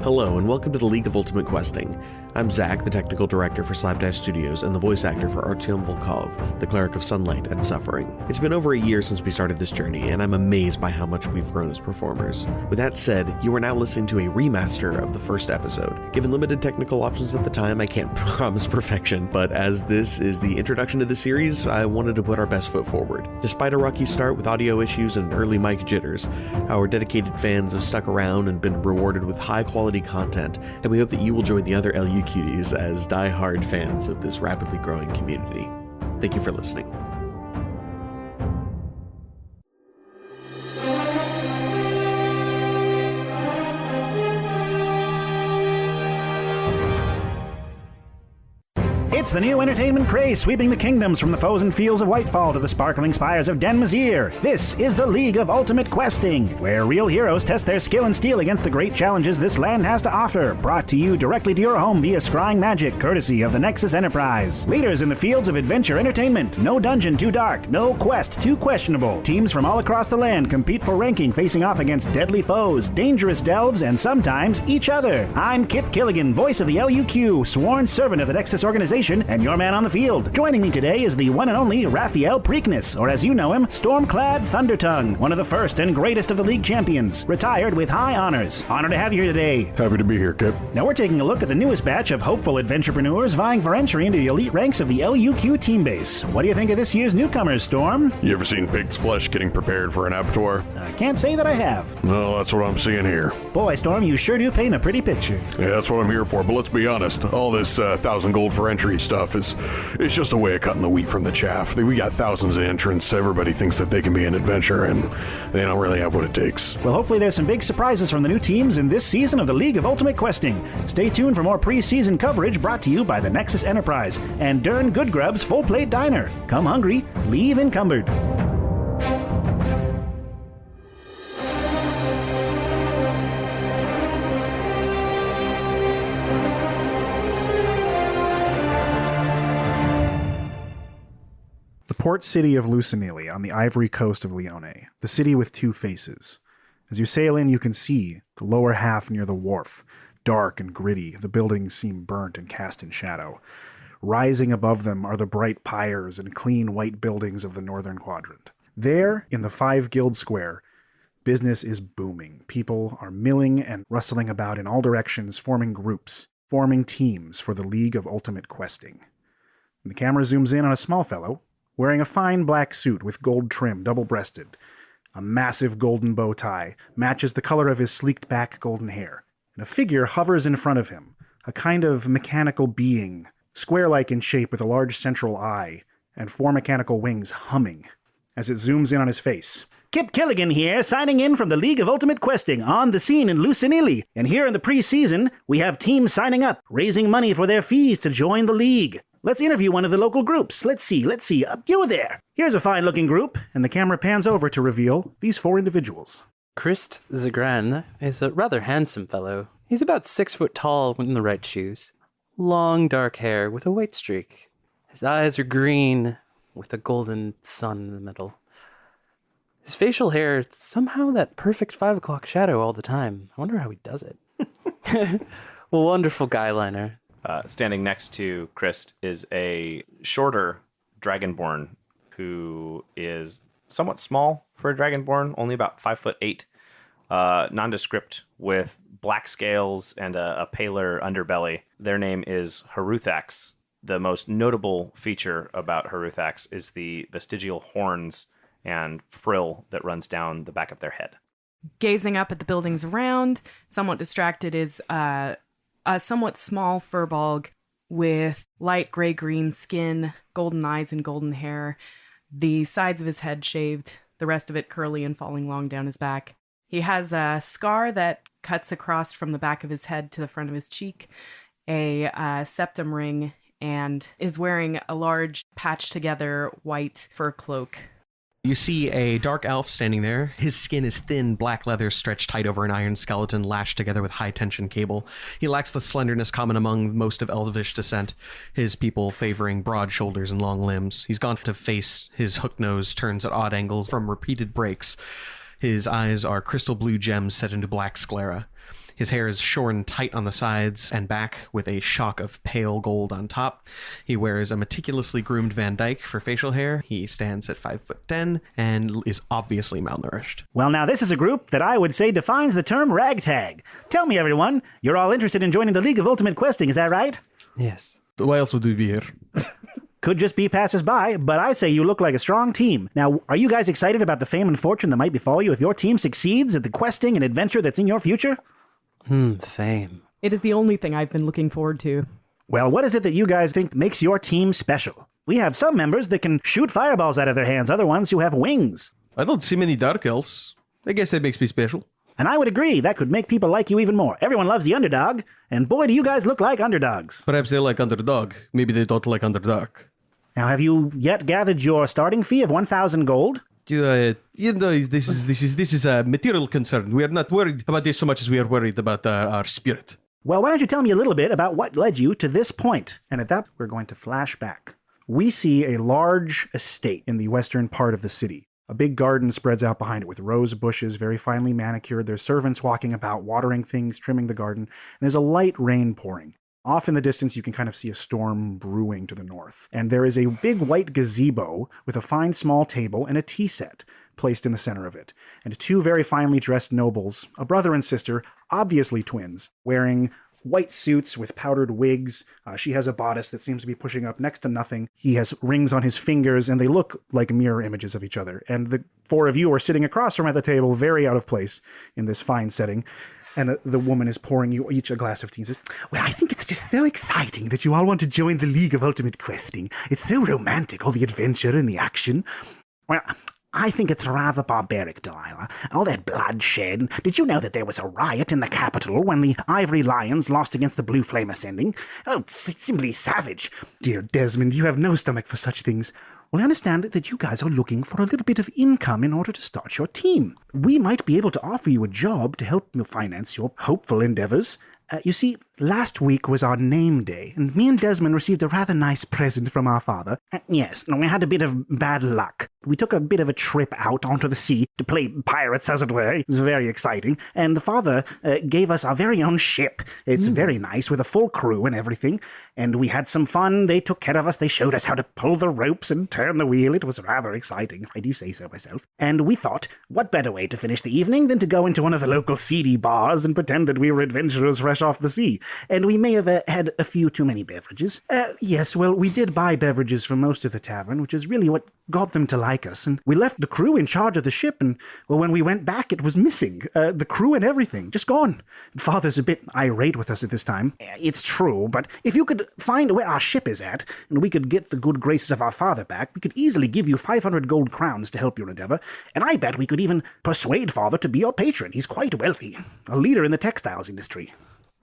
Hello, and welcome to the League of Ultimate Questing. I'm Zach, the technical director for Slapdash Studios and the voice actor for Artyom Volkov, the cleric of sunlight and suffering. It's been over a year since we started this journey, and I'm amazed by how much we've grown as performers. With that said, you are now listening to a remaster of the first episode. Given limited technical options at the time, I can't promise perfection, but as this is the introduction to the series, I wanted to put our best foot forward. Despite a rocky start with audio issues and early mic jitters, our dedicated fans have stuck around and been rewarded with high-quality content, and we hope that you will join the other LU cuties as die-hard fans of this rapidly growing community. Thank you for listening. It's the new entertainment craze sweeping the kingdoms from the frozen fields of Whitefall to the sparkling spires of Den Macinar. This is the League of Ultimate Questing, where real heroes test their skill and steel against the great challenges this land has to offer. Brought to you directly to your home via scrying magic, courtesy of the Nexus Enterprise. Leaders in the fields of adventure entertainment. No dungeon too dark, no quest too questionable. Teams from all across the land compete for ranking, facing off against deadly foes, dangerous delves, and sometimes each other. I'm Kip Killigan, voice of the LUQ, sworn servant of the Nexus organization, and your man on the field. Joining me today is the one and only Raphael Preakness, or as you know him, Stormclad Thundertongue, one of the first and greatest of the league champions, retired with high honors. Honor to have you here today. Happy to be here, Kip. Now we're taking a look at the newest batch of hopeful adventurepreneurs vying for entry into the elite ranks of the LUQ team base. What do you think of this year's newcomers, Storm? You ever seen pig's flesh getting prepared for an abattoir? I can't say that I have. Well, that's what I'm seeing here. Boy, Storm, you sure do paint a pretty picture. Yeah, that's what I'm here for, but let's be honest, all this 1,000 gold for entry stuff is it's just a way of cutting the wheat from the chaff. We got thousands of entrants, everybody thinks that they can be an adventurer, and they don't really have what it takes. Well, hopefully there's some big surprises from the new teams in this season of the League of Ultimate Questing. Stay tuned for more pre-season coverage brought to you by the Nexus Enterprise and Dern Good Grub's Full Plate Diner. Come hungry, leave encumbered. The port city of Lucinili on the ivory coast of Leone, the city with two faces. As you sail in, you can see the lower half near the wharf, dark and gritty. The buildings seem burnt and cast in shadow. Rising above them are the bright pyres and clean white buildings of the northern quadrant. There, in the 5 Guild Square, business is booming. People are milling and rustling about in all directions, forming groups, forming teams for the League of Ultimate Questing. And the camera zooms in on a small fellow, wearing a fine black suit with gold trim, double-breasted. A massive golden bow tie matches the color of his sleeked-back golden hair. And a figure hovers in front of him, a kind of mechanical being, square-like in shape with a large central eye, and 4 mechanical wings humming, as it zooms in on his face. Kip Killigan here, signing in from the League of Ultimate Questing, on the scene in Lucinili. And here in the pre-season, we have teams signing up, raising money for their fees to join the League. Let's interview one of the local groups. Let's see. You there. Here's a fine-looking group, and the camera pans over to reveal these 4 individuals. Christ Zagran is a rather handsome fellow. He's about 6 foot tall in the right shoes. Long dark hair with a white streak. His eyes are green with a golden sun in the middle. His facial hair, somehow that perfect 5 o'clock shadow all the time. I wonder how he does it. Well, wonderful guyliner. Standing next to Christ is a shorter dragonborn who is somewhat small for a dragonborn, only about 5'8", nondescript with black scales and a paler underbelly. Their name is Haruthax. The most notable feature about Haruthax is the vestigial horns and frill that runs down the back of their head. Gazing up at the buildings around, somewhat distracted, is a somewhat small furbolg with light gray-green skin, golden eyes, and golden hair. The sides of his head shaved, the rest of it curly and falling long down his back. He has a scar that cuts across from the back of his head to the front of his cheek, a septum ring, and is wearing a large patched-together white fur cloak. You see a dark elf standing there. His skin is thin, black leather stretched tight over an iron skeleton lashed together with high-tension cable. He lacks the slenderness common among most of elvish descent, his people favoring broad shoulders and long limbs. He's gaunt to face, his hook nose turns at odd angles from repeated breaks. His eyes are crystal blue gems set into black sclera. His hair is shorn tight on the sides and back with a shock of pale gold on top. He wears a meticulously groomed Van Dyke for facial hair. He stands at 5'10" and is obviously malnourished. Well, now this is a group that I would say defines the term ragtag. Tell me, everyone, you're all interested in joining the League of Ultimate Questing, is that right? Yes. Why else would we be here? Could just be passers-by, but I'd say you look like a strong team. Now, are you guys excited about the fame and fortune that might befall you if your team succeeds at the questing and adventure that's in your future? Fame. It is the only thing I've been looking forward to. Well, what is it that you guys think makes your team special? We have some members that can shoot fireballs out of their hands, other ones who have wings. I don't see many dark elves. I guess that makes me special. And I would agree, that could make people like you even more. Everyone loves the underdog, and boy, do you guys look like underdogs. Perhaps they like underdog. Maybe they don't like underdog. Now, have you yet gathered your starting fee of 1,000 gold? This is a material concern. We are not worried about this so much as we are worried about our spirit. Well, why don't you tell me a little bit about what led you to this point? And at that, we're going to flash back. We see a large estate in the western part of the city. A big garden spreads out behind it with rose bushes, very finely manicured. There's servants walking about, watering things, trimming the garden. And there's a light rain pouring. Off in the distance, you can kind of see a storm brewing to the north. And there is a big white gazebo with a fine small table and a tea set placed in the center of it. And two very finely dressed nobles, a brother and sister, obviously twins, wearing white suits with powdered wigs. She has a bodice that seems to be pushing up next to nothing. He has rings on his fingers, and they look like mirror images of each other. And the four of you are sitting across from at the table, very out of place in this fine setting. And the woman is pouring you each a glass of tea and says, "Well, I think it's just so exciting that you all want to join the League of Ultimate Questing. It's so romantic, all the adventure and the action. Well, I think it's rather barbaric, Delilah. All that bloodshed. Did you know that there was a riot in the capital when the Ivory Lions lost against the Blue Flame Ascending? Oh, it's simply savage. Dear Desmond, you have no stomach for such things. Well, I understand that you guys are looking for a little bit of income in order to start your team. We might be able to offer you a job to help you finance your hopeful endeavors. You see, last week was our name day, and me and Desmond received a rather nice present from our father. Yes, we had a bit of bad luck. We took a bit of a trip out onto the sea to play pirates, as it were. It was very exciting. And the father gave us our very own ship. It's very nice, with a full crew and everything. And we had some fun. They took care of us. They showed us how to pull the ropes and turn the wheel. It was rather exciting, if I do say so myself. And we thought, what better way to finish the evening than to go into one of the local seedy bars and pretend that we were adventurers fresh off the sea. And we may have had a few too many beverages. Yes, well, we did buy beverages from most of the tavern, which is really what got them to like us. And we left the crew in charge of the ship, and, well, when we went back, it was missing. The crew and everything, just gone. Father's a bit irate with us at this time. It's true, but if you could find where our ship is at, and we could get the good graces of our father back, we could easily give you 500 gold crowns to help your endeavor. And I bet we could even persuade father to be your patron. He's quite wealthy, a leader in the textiles industry.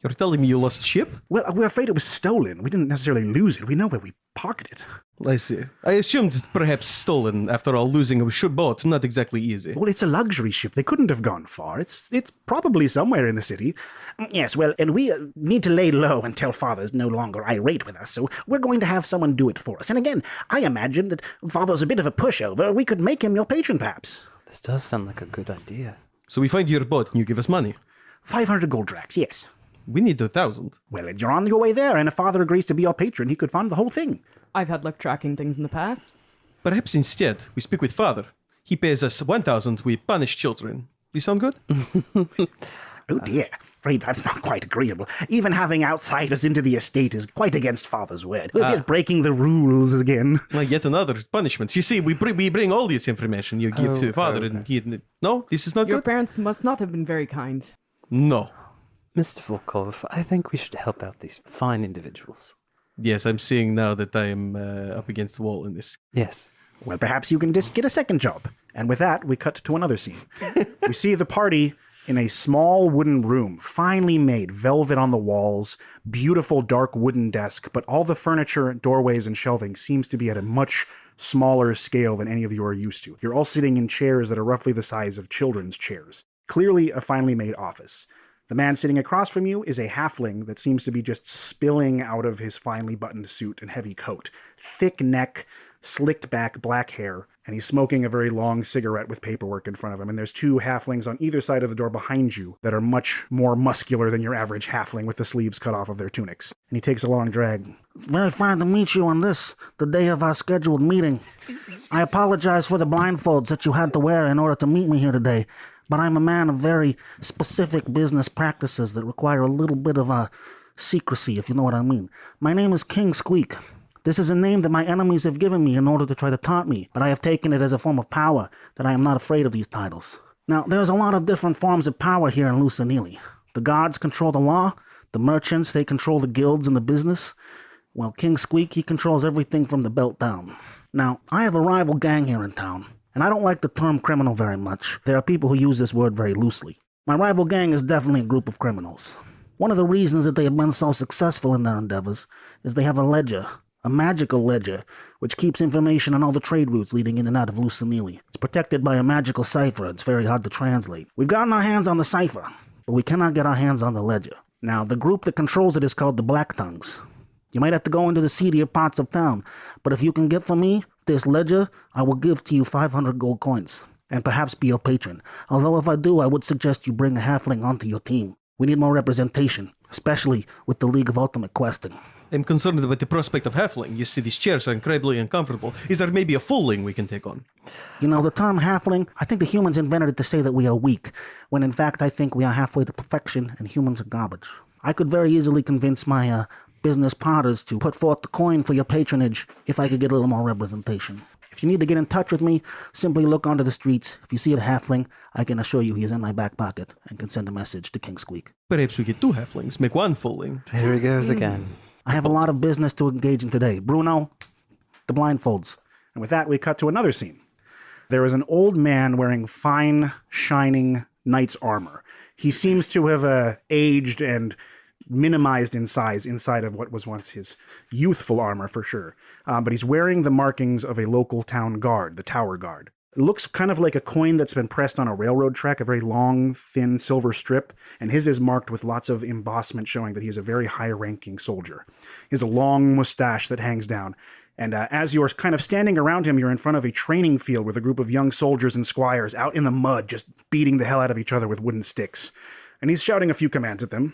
You're telling me you lost ship? Well, we're afraid it was stolen. We didn't necessarily lose it. We know where we parked it. I see. I assumed perhaps stolen. After all, losing a ship boat's not exactly easy. Well, it's a luxury ship. They couldn't have gone far. It's probably somewhere in the city. Yes, well, and we need to lay low until father's no longer irate with us, so we're going to have someone do it for us. And again, I imagine that father's a bit of a pushover. We could make him your patron, perhaps. This does sound like a good idea. So we find your boat and you give us money. 500 gold drachs, yes. We need 1,000. Well, you're on your way there, and if father agrees to be your patron, he could fund the whole thing. I've had luck tracking things in the past. Perhaps instead, we speak with father. He pays us 1,000, we punish children. We sound good? Oh dear, afraid that's not quite agreeable. Even having outsiders into the estate is quite against father's word. We're just breaking the rules again. Like yet another punishment. You see, we bring all this information you give to father, and he... No? This is not Your good? parents must not have been very kind. No. Mr. Volkov, I think we should help out these fine individuals. Yes, I'm seeing now that I am up against the wall in this. Yes. Well, perhaps you can just get a second job. And with that, we cut to another scene. We see the party in a small wooden room, finely made, velvet on the walls, beautiful dark wooden desk, but all the furniture, doorways, and shelving seems to be at a much smaller scale than any of you are used to. You're all sitting in chairs that are roughly the size of children's chairs. Clearly a finely made office. The man sitting across from you is a halfling that seems to be just spilling out of his finely buttoned suit and heavy coat. Thick neck, slicked back black hair, and he's smoking a very long cigarette with paperwork in front of him. And there's two halflings on either side of the door behind you that are much more muscular than your average halfling with the sleeves cut off of their tunics. And he takes a long drag. Very fine to meet you on this, the day of our scheduled meeting. I apologize for the blindfolds that you had to wear in order to meet me here today, but I'm a man of very specific business practices that require a little bit of secrecy, if you know what I mean. My name is King Squeak. This is a name that my enemies have given me in order to try to taunt me, but I have taken it as a form of power, that I am not afraid of these titles. Now, there's a lot of different forms of power here in Lucinili. The gods control the law, the merchants, they control the guilds and the business. Well, King Squeak, he controls everything from the belt down. Now, I have a rival gang here in town, and I don't like the term criminal very much. There are people who use this word very loosely. My rival gang is definitely a group of criminals. One of the reasons that they have been so successful in their endeavors is they have a ledger. A magical ledger, which keeps information on all the trade routes leading in and out of Lucinili. It's protected by a magical cipher. It's very hard to translate. We've gotten our hands on the cipher, but we cannot get our hands on the ledger. Now, the group that controls it is called the Black Tongues. You might have to go into the seedier parts of town, but if you can get for me this ledger, I will give to you 500 gold coins, and perhaps be your patron. Although if I do, I would suggest you bring a halfling onto your team. We need more representation, especially with the League of Ultimate Questing. I'm concerned about the prospect of halfling. You see, these chairs are incredibly uncomfortable. Is there maybe a fulling we can take on? You know, the term halfling, I think the humans invented it to say that we are weak, when in fact I think we are halfway to perfection and humans are garbage. I could very easily convince my business partners to put forth the coin for your patronage if I could get a little more representation. If you need to get in touch with me, simply look onto the streets. If you see a halfling, I can assure you he is in my back pocket and can send a message to King Squeak. Perhaps we get two halflings, make one fulling. Here he goes again. I have a lot of business to engage in today. Bruno, the blindfolds. And with that, we cut to another scene. There is an old man wearing fine, shining knight's armor. He seems to have aged and minimized in size inside of what was once his youthful armor, for sure. But he's wearing the markings of a local town guard, the Tower Guard. It looks kind of like a coin that's been pressed on a railroad track, a very long, thin silver strip, and his is marked with lots of embossment showing that he's a very high-ranking soldier. He has a long mustache that hangs down, and as you're kind of standing around him, you're in front of a training field with a group of young soldiers and squires out in the mud, just beating the hell out of each other with wooden sticks. And he's shouting a few commands at them.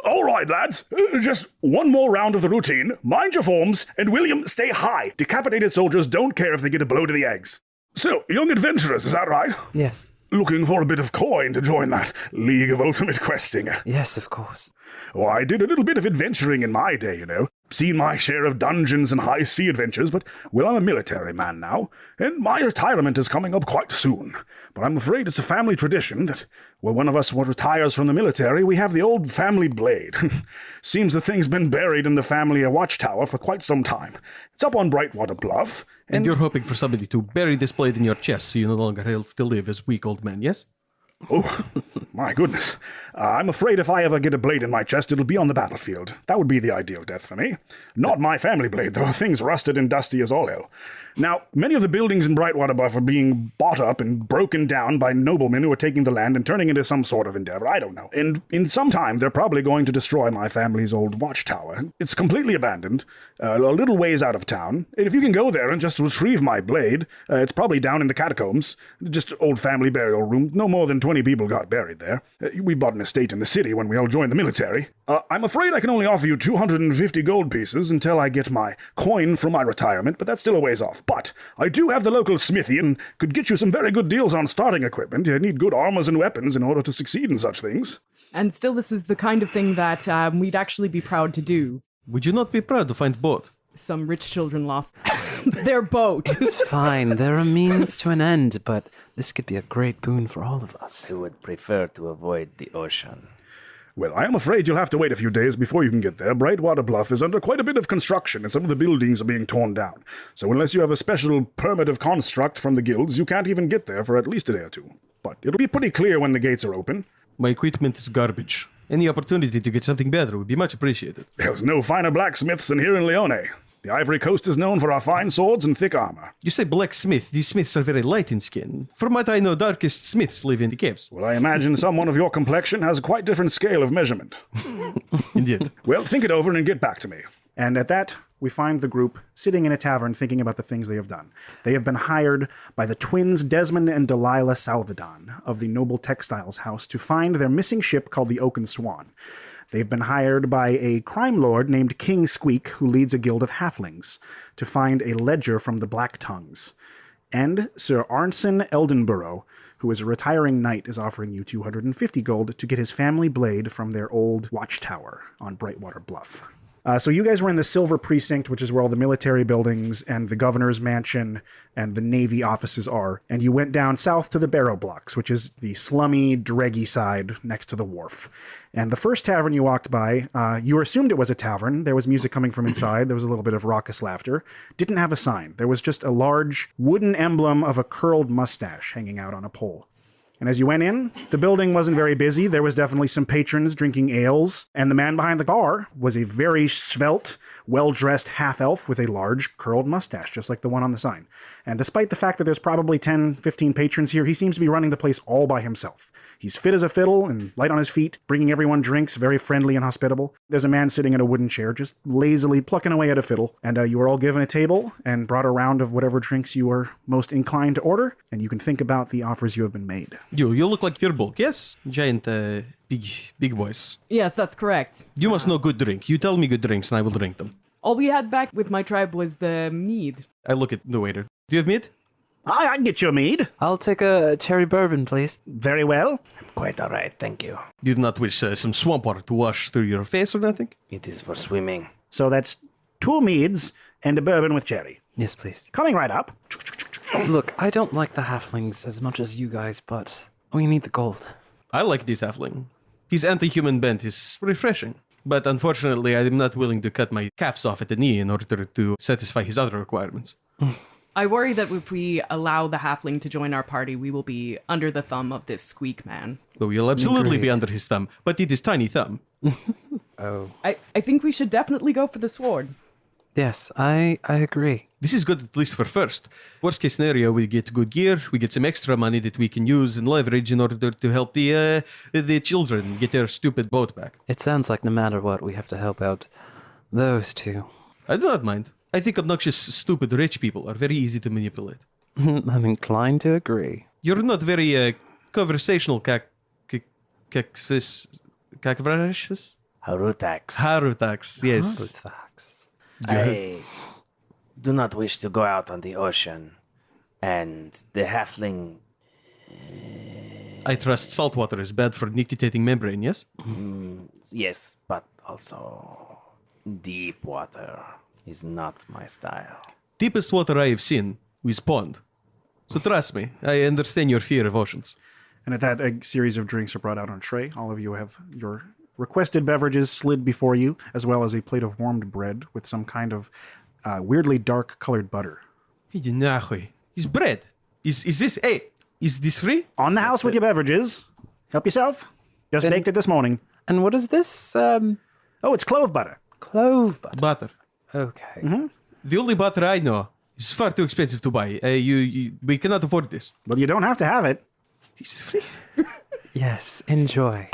All right, lads. Just one more round of the routine. Mind your forms, and William, stay high. Decapitated soldiers don't care if they get a blow to the eggs. So, young adventurers, is that right? Yes. Looking for a bit of coin to join that League of Ultimate Questing. Yes, of course. Oh, I did a little bit of adventuring in my day, you know. Seen my share of dungeons and high sea adventures, but, well, I'm a military man now, and my retirement is coming up quite soon. But I'm afraid it's a family tradition that, when one of us retires from the military, we have the old family blade. Seems the thing's been buried in the family watchtower for quite some time. It's up on Brightwater Bluff, And you're hoping for somebody to bury this blade in your chest so you no longer have to live as weak old men, yes? Oh, my goodness. I'm afraid if I ever get a blade in my chest, it'll be on the battlefield. That would be the ideal death for me. Not my family blade, though. Thing's rusted and dusty as all hell. Now, many of the buildings in Brightwater Bluff are being bought up and broken down by noblemen who are taking the land and turning it into some sort of endeavor. I don't know. And in some time, they're probably going to destroy my family's old watchtower. It's completely abandoned, a little ways out of town. And if you can go there and just retrieve my blade, it's probably down in the catacombs. Just old family burial room. No more than 20 people got buried there. We bought an estate in the city when we all joined the military. I'm afraid I can only offer you 250 gold pieces until I get my coin from my retirement, but that's still a ways off. But I do have the local smithy and could get you some very good deals on starting equipment. You need good armors and weapons in order to succeed in such things. And still, this is the kind of thing that we'd actually be proud to do. Would you not be proud to find boat? Some rich children lost their boat. It's fine. They're a means to an end, but this could be a great boon for all of us. Who would prefer to avoid the ocean? Well, I am afraid you'll have to wait a few days before you can get there. Brightwater Bluff is under quite a bit of construction, and some of the buildings are being torn down. So unless you have a special permit of construct from the guilds, you can't even get there for at least a day or two. But it'll be pretty clear when the gates are open. My equipment is garbage. Any opportunity to get something better would be much appreciated. There's no finer blacksmiths than here in Leone. The Ivory Coast is known for our fine swords and thick armor. You say blacksmith. These smiths are very light in skin. From what I know, darkest smiths live in the caves. Well, I imagine someone of your complexion has a quite different scale of measurement. Indeed. Well, think it over and get back to me. And at that, we find the group sitting in a tavern thinking about the things they have done. They have been hired by the twins Desmond and Delilah Salvadon of the Noble Textiles House to find their missing ship called the Oaken Swan. They've been hired by a crime lord named King Squeak, who leads a guild of halflings, to find a ledger from the Black Tongues. And Sir Arnson Eldenborough, who is a retiring knight, is offering you 250 gold to get his family blade from their old watchtower on Brightwater Bluff. So you guys were in the Silver Precinct, which is where all the military buildings and the governor's mansion and the Navy offices are. And you went down south to the Barrow Blocks, which is the slummy, dreggy side next to the wharf. And the first tavern you walked by, you assumed it was a tavern. There was music coming from inside. There was a little bit of raucous laughter. Didn't have a sign. There was just a large wooden emblem of a curled mustache hanging out on a pole. And as you went in, the building wasn't very busy. There was definitely some patrons drinking ales, and the man behind the bar was a very svelte, well-dressed half-elf with a large curled mustache, just like the one on the sign. And despite the fact that there's probably 10, 15 patrons here, he seems to be running the place all by himself. He's fit as a fiddle and light on his feet, bringing everyone drinks, very friendly and hospitable. There's a man sitting in a wooden chair, just lazily plucking away at a fiddle. And you were all given a table and brought a round of whatever drinks you were most inclined to order, and you can think about the offers you have been made. You look like Firbolg, yes? Giant, big boys. Yes, that's correct. You must know good drink. You tell me good drinks and I will drink them. All we had back with my tribe was the mead. I look at the waiter. Do you have meat? I can get you a mead. I'll take a cherry bourbon, please. Very well. Quite all right, thank you. You do not wish some swamp water to wash through your face or nothing? It is for swimming. So that's 2 meads and a bourbon with cherry. Yes, please. Coming right up. Look, I don't like the halflings as much as you guys, but we need the gold. I like this halfling. His anti-human bent is refreshing. But unfortunately, I am not willing to cut my calves off at the knee in order to satisfy his other requirements. I worry that if we allow the halfling to join our party, we will be under the thumb of this Squeak man. So you'll absolutely be Agreed. under his thumb, but it is tiny thumb. Oh. I think we should definitely go for the sword. Yes, I agree. This is good at least for first. Worst case scenario, we get good gear, we get some extra money that we can use and leverage in order to help the children get their stupid boat back. It sounds like no matter what, we have to help out those two. I do not mind. I think obnoxious, stupid rich people are very easy to manipulate. I'm inclined to agree. You're not very conversational, Harutax, yes. Artifacts. I do not wish to go out on the ocean, and the halfling... I trust saltwater is bad for nictitating membrane, yes? Yes, but also deep water is not my style. Deepest water I have seen is pond. So trust me, I understand your fear of oceans. And at that, a series of drinks are brought out on tray. All of you have your requested beverages slid before you, as well as a plate of warmed bread with some kind of weirdly dark-colored butter. Is bread. Is this, hey, is this free? On the house with your beverages. Help yourself. Just baked it this morning. And what is this? Oh, it's clove butter. Clove butter. Butter. Okay. The only butter I know is far too expensive to buy. We cannot afford this. Well, you don't have to have it. This is free. Yes, enjoy.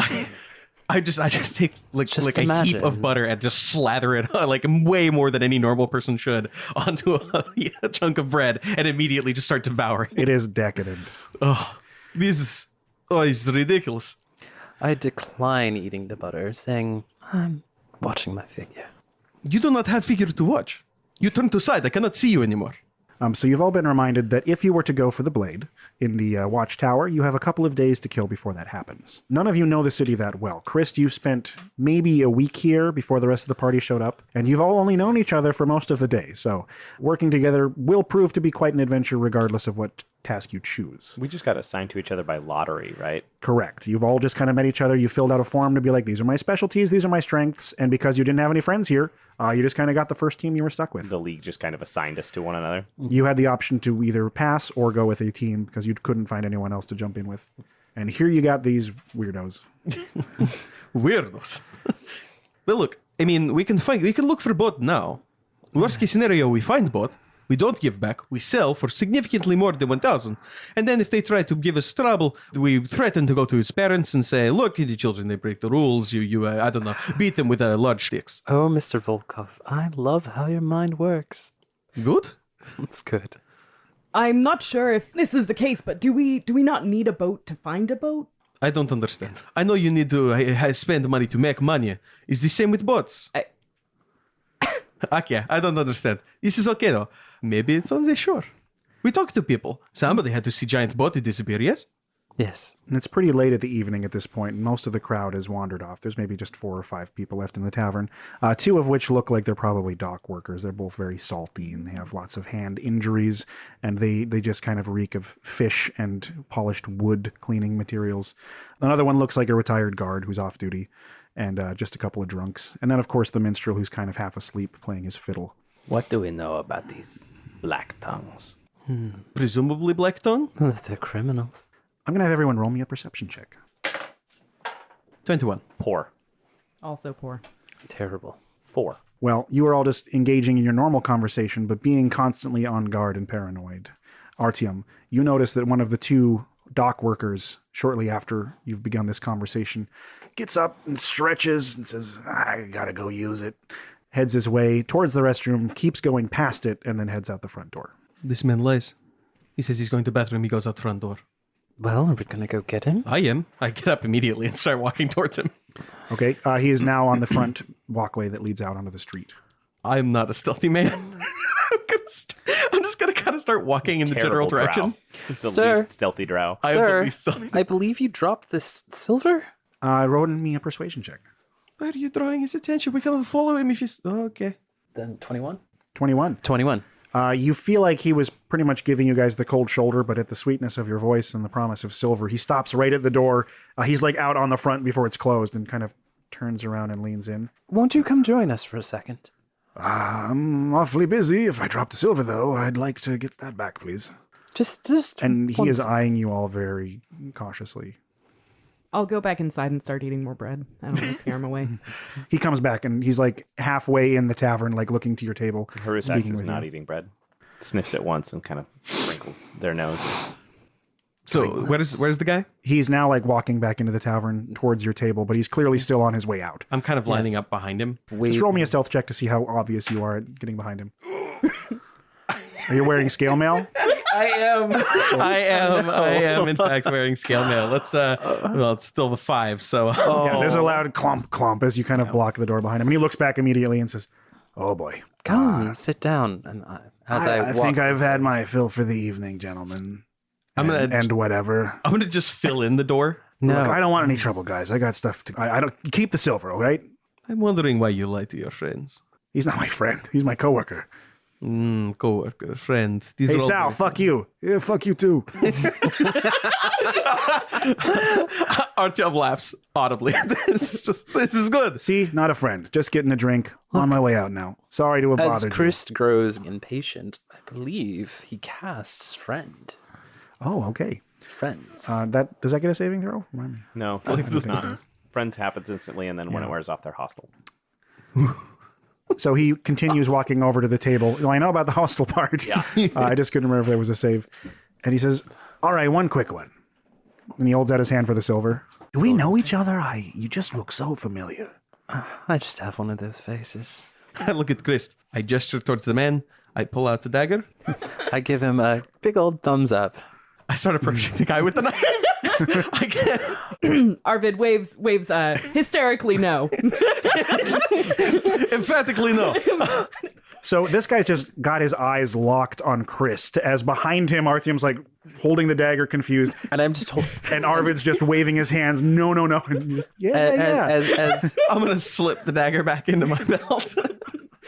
I just take like a heap imagine. of butter and just slather it like way more than any normal person should onto a chunk of bread and immediately just start devouring. It is decadent. This is ridiculous. I decline eating the butter, saying, I'm watching my figure. You do not have figure to watch. You turn to side. I cannot see you anymore. So you've all been reminded that if you were to go for the blade in the watchtower, you have a couple of days to kill before that happens. None of you know the city that well. Chris, you spent maybe a week here before the rest of the party showed up, and you've all only known each other for most of the day, so working together will prove to be quite an adventure regardless of what task you choose. We just got assigned to each other by lottery, right? Correct. You've all just kind of met each other. You filled out a form to be like, these are my specialties, these are my strengths, and because you didn't have any friends here, you just kind of got the first team you were stuck with. The league just kind of assigned us to one another. You had the option to either pass or go with a team because you couldn't find anyone else to jump in with. And here you got these weirdos. Weirdos. Well, look, I mean, we can look for boat now. Worst case scenario, we find boat. We don't give back. We sell for significantly more than 1,000. And then if they try to give us trouble, we threaten to go to his parents and say, look, the children, they break the rules. I don't know, beat them with large sticks. Oh, Mr. Volkov, I love how your mind works. Good? It's good. I'm not sure if this is the case, but do we not need a boat to find a boat? I don't understand. I know you need to spend money to make money. It's the same with boats. Okay, I don't understand. This is okay though. Maybe it's on the shore. We talk to people. Somebody had to see giant boat disappear, yes? Yes. And it's pretty late at the evening at this point, and most of the crowd has wandered off. There's maybe just 4 or 5 people left in the tavern, 2 of which look like they're probably dock workers. They're both very salty and they have lots of hand injuries, and they just kind of reek of fish and polished wood cleaning materials. Another one looks like a retired guard who's off duty, and just a couple of drunks. And then, of course, the minstrel who's kind of half asleep playing his fiddle. What do we know about these black tongues? Presumably Black Tongue? They're criminals. I'm going to have everyone roll me a perception check. 21. Poor. Also poor. Terrible. 4. Well, you are all just engaging in your normal conversation, but being constantly on guard and paranoid. Artyom, you notice that one of the 2 dock workers, shortly after you've begun this conversation, gets up and stretches and says, I gotta go use it. Heads his way towards the restroom, keeps going past it, and then heads out the front door. This man lies. He says he's going to bathroom. He goes out front door. Well, are we going to go get him? I am. I get up immediately and start walking towards him. Okay, he is now on the front walkway that leads out onto the street. I'm not a stealthy man. I'm just going to kind of start walking in the general direction. It's the Sir. least stealthy drow. I am the Sir, least stealthy. I believe you dropped this silver? Roll me a persuasion check. Why are you drawing his attention? We can follow him if he's... Oh, okay. Then 21? 21. 21. You feel like he was pretty much giving you guys the cold shoulder, but at the sweetness of your voice and the promise of silver, he stops right at the door. He's like out on the front before it's closed and kind of turns around and leans in. Won't you come join us for a second? I'm awfully busy. If I drop the silver, though, I'd like to get that back, please. Just And he once. is eyeing you all very cautiously. I'll go back inside and start eating more bread. I don't want to scare him away. He comes back and he's like halfway in the tavern, like looking to your table. Harusax speaking is with not you. eating bread. Sniffs it once and kind of wrinkles their nose. So where's the guy? He's now like walking back into the tavern towards your table, but he's clearly still on his way out. I'm kind of lining up behind him. Just roll me a stealth check to see how obvious you are at getting behind him. Are you wearing scale mail? I am in fact wearing scale mail. Let's well, it's still the 5, so Yeah, there's a loud clump as you kind of block the door behind him. And he looks back immediately and says, oh boy. Come, sit down. And I think I've had my fill for the evening, gentlemen. And whatever. I'm gonna just fill in the door. No, Look, I don't want any trouble, guys. I got stuff to... I don't... Keep the silver, all right? I'm wondering why you lie to your friends. He's not my friend. He's my coworker. Coworker, friend. These Hey, are all Sal, very- fuck you. Yeah, fuck you too. Artyom laughs audibly. This is good. See, not a friend. Just getting a drink. On my way out now. Sorry to have as bothered Christ grows impatient, I believe he casts friend. you. Oh, okay. Friends. Does that get a saving throw? Remind me. No, it's not. Friends happens instantly, and then when it wears off, they're hostile. So he continues walking over to the table. Well, I know about the hostile part. Yeah. I just couldn't remember if there was a save. And he says, all right, one quick one. And he holds out his hand for the silver. Do we know each other? You just look so familiar. I just have one of those faces. I look at Chris. I gesture towards the man. I pull out the dagger. I give him a big old thumbs up. I start approaching the guy with the knife. I can't. Arvid waves hysterically no. Emphatically no. So this guy's just got his eyes locked on Christ as behind him, Artyom's like holding the dagger confused. And I'm just And Arvid's just waving his hands. No. And just, yeah. as I'm gonna slip the dagger back into my belt.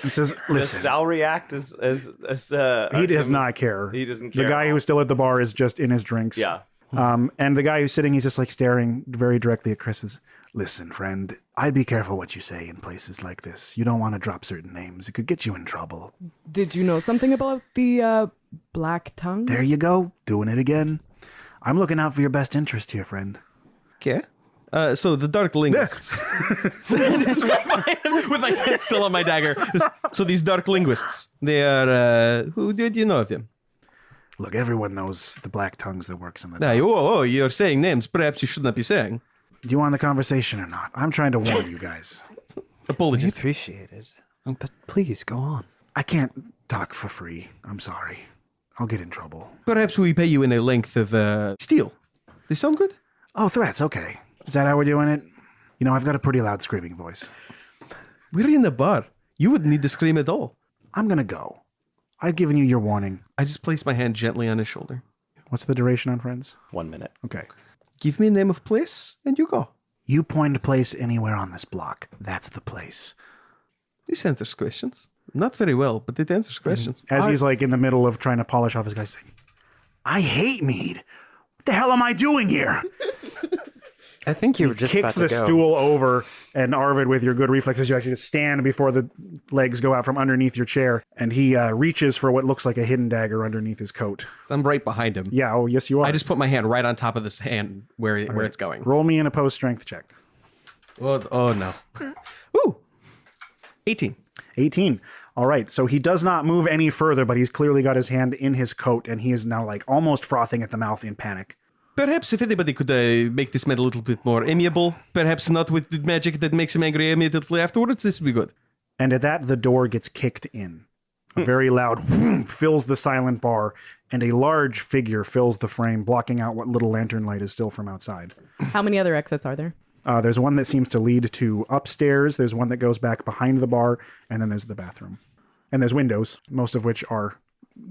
And says, Does listen. Sal react as He does not care. He doesn't care. The guy who's still at the bar is just in his drinks. Yeah. And the guy who's sitting, he's just like staring very directly at Chris. Says, listen, friend, I'd be careful what you say in places like this. You don't want to drop certain names. It could get you in trouble. Did you know something about the black tongue? There you go. Doing it again. I'm looking out for your best interest here, friend. Okay. So the dark linguists. Just right behind him with my hand still on my dagger. So these dark linguists, they are, who do you know of them? Look, everyone knows the black tongues that works in the Hey, docks. oh, you're saying names perhaps you should not be saying. Do you want the conversation or not? I'm trying to warn you guys. We Apologies. appreciate it. But please, go on. I can't talk for free. I'm sorry. I'll get in trouble. Perhaps we pay you in a length of steel. They sound good? Oh, threats, okay. Is that how we're doing it? You know, I've got a pretty loud screaming voice. We're in the bar. You wouldn't need to scream at all. I'm gonna go. I've given you your warning. I just placed my hand gently on his shoulder. What's the duration on friends? 1 minute. Okay. Give me a name of place, and you go. You point a place anywhere on this block. That's the place. This answers questions. Not very well, but it answers questions. As he's like in the middle of trying to polish off his guys, saying, I hate mead. What the hell am I doing here? I think you were just Kicks about the to go. stool over, and Arvid, with your good reflexes, you actually just stand before the legs go out from underneath your chair, and he reaches for what looks like a hidden dagger underneath his coat. So I'm right behind him. Yeah, oh, yes, you are. I just put my hand right on top of this hand where it's going. Roll me an opposed strength check. Oh no. Ooh. 18. 18. All right, so he does not move any further, but he's clearly got his hand in his coat, and he is now like almost frothing at the mouth in panic. Perhaps if anybody could make this man a little bit more amiable, perhaps not with the magic that makes him angry immediately afterwards, this would be good. And at that, the door gets kicked in. A very loud whoom fills the silent bar, and a large figure fills the frame, blocking out what little lantern light is still from outside. How many other exits are there? There's one that seems to lead to upstairs, there's one that goes back behind the bar, and then there's the bathroom. And there's windows, most of which are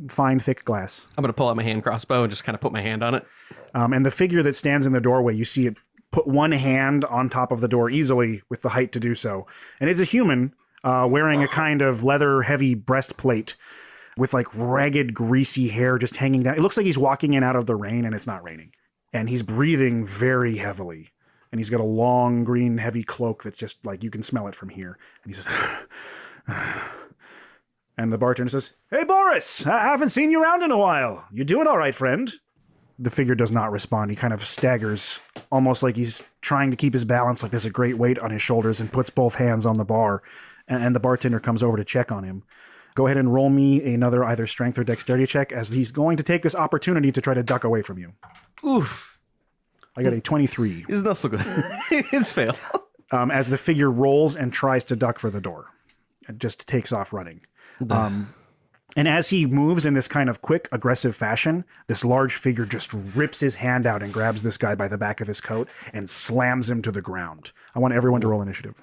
fine, thick glass. I'm going to pull out my hand crossbow and just kind of put my hand on it. And the figure that stands in the doorway, you see it put one hand on top of the door easily with the height to do so. And it's a human wearing a kind of leather heavy breastplate with like ragged, greasy hair just hanging down. It looks like he's walking in out of the rain, and it's not raining. And he's breathing very heavily. And he's got a long, green, heavy cloak that's just like, you can smell it from here. And he says, and the bartender says, Hey, Boris, I haven't seen you around in a while. You doing all right, friend? The figure does not respond. He kind of staggers, almost like he's trying to keep his balance, like there's a great weight on his shoulders, and puts both hands on the bar. And the bartender comes over to check on him. Go ahead and roll me another either strength or dexterity check, as he's going to take this opportunity to try to duck away from you. Oof. I got a 23. It's not so good. It's fail. As the figure rolls and tries to duck for the door. It just takes off running. And as he moves in this kind of quick, aggressive fashion, this large figure just rips his hand out and grabs this guy by the back of his coat and slams him to the ground. I want everyone to roll initiative.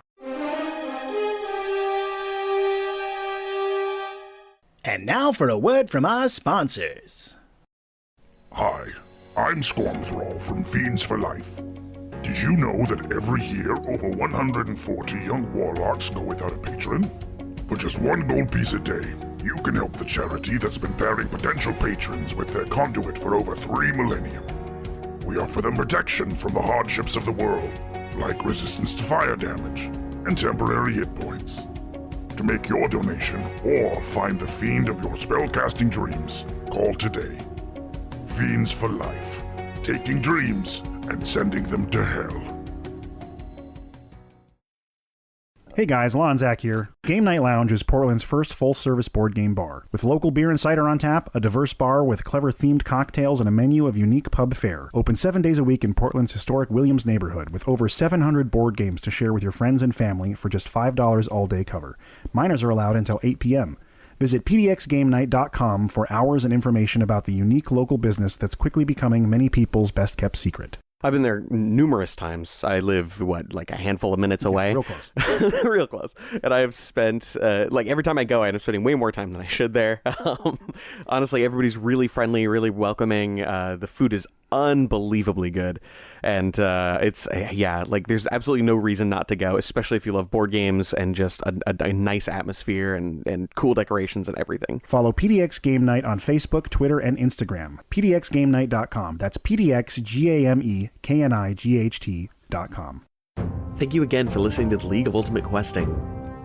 And now for a word from our sponsors. Hi, I'm Squamthrall from Fiends for Life. Did you know that every year over 140 young warlocks go without a patron? For just 1 gold piece a day, you can help the charity that's been pairing potential patrons with their conduit for over 3 millennium. We offer them protection from the hardships of the world, like resistance to fire damage and temporary hit points. To make your donation or find the fiend of your spellcasting dreams, call today. Fiends for Life, taking dreams and sending them to hell. Hey guys, Lon Zach here. Game Night Lounge is Portland's first full-service board game bar. With local beer and cider on tap, a diverse bar with clever themed cocktails, and a menu of unique pub fare. Open 7 days a week in Portland's historic Williams neighborhood, with over 700 board games to share with your friends and family for just $5 all-day cover. Minors are allowed until 8 p.m. Visit pdxgamenight.com for hours and information about the unique local business that's quickly becoming many people's best-kept secret. I've been there numerous times. I live, like a handful of minutes away? Real close. Real close. And I have spent, every time I go, I end up spending way more time than I should there. Honestly, everybody's really friendly, really welcoming. The food is unbelievably good. And there's absolutely no reason not to go, especially if you love board games and just a nice atmosphere and cool decorations and everything. Follow PDX Game Night on Facebook, Twitter, and Instagram. PDXGameNight.com. That's PDXGAMEKNIGHT.com. Thank you again for listening to the League of Ultimate Questing.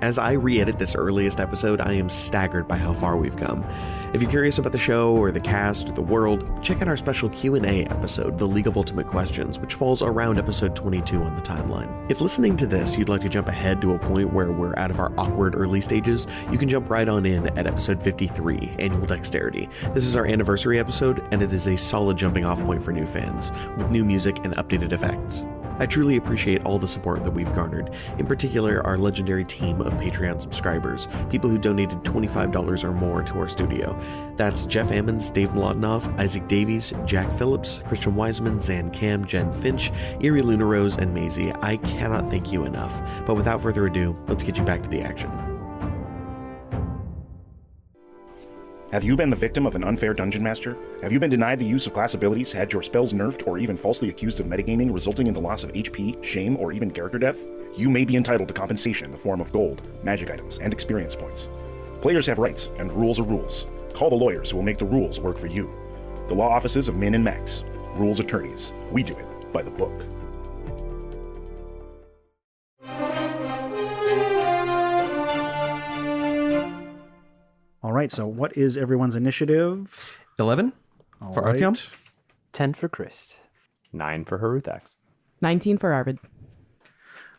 As I re-edit this earliest episode, I am staggered by how far we've come. If you're curious about the show or the cast or the world, check out our special Q&A episode, The League of Ultimate Questions, which falls around episode 22 on the timeline. If listening to this you'd like to jump ahead to a point where we're out of our awkward early stages, you can jump right on in at episode 53, Annual Dexterity. This is our anniversary episode, and it is a solid jumping off point for new fans, with new music and updated effects. I truly appreciate all the support that we've garnered, in particular our legendary team of Patreon subscribers, people who donated $25 or more to our studio. That's Jeff Ammons, Dave Mlodinoff, Isaac Davies, Jack Phillips, Christian Wiseman, Zan Cam, Jen Finch, Erie Luna Rose, and Maisie. I cannot thank you enough, but without further ado, let's get you back to the action. Have you been the victim of an unfair dungeon master? Have you been denied the use of class abilities, had your spells nerfed, or even falsely accused of metagaming, resulting in the loss of HP, shame, or even character death? You may be entitled to compensation in the form of gold, magic items, and experience points. Players have rights, and rules are rules. Call the lawyers who will make the rules work for you. The law offices of Min and Max. Rules attorneys. We do it by the book. All right, so what is everyone's initiative? 11 for Artyom. 10 for Christ. 9 for Haruthax. 19 for Arvid.